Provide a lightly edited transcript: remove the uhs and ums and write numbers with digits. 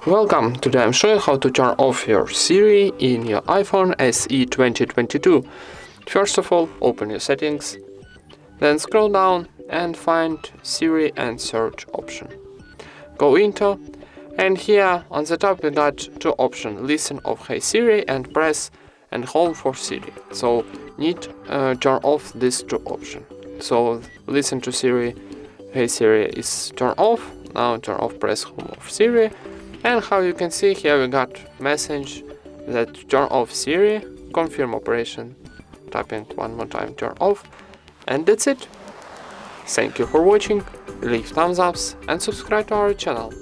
Welcome, today I'm showing how to turn off your Siri in your iPhone SE 2022. First of all, open your settings, then scroll down and find Siri and search option. Go into, and here on the top we got two options, listen of Hey Siri and press and hold for Siri. So need turn off these two options. So listen to Siri, Hey Siri is turn off, now turn off, press home of Siri. And how you can see here we got message that turn off Siri, confirm operation, tapping one more time turn off, and that's it. Thank you for watching, leave thumbs ups and subscribe to our channel.